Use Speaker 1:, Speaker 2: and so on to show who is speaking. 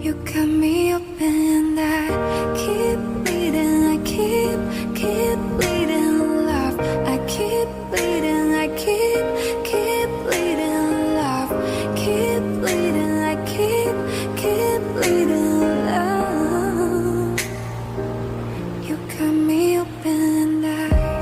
Speaker 1: You got me open and I keep bleeding, I keep bleeding love. I keep bleeding, I keep bleeding love. Keep bleeding, I keep bleeding love. You got me open and I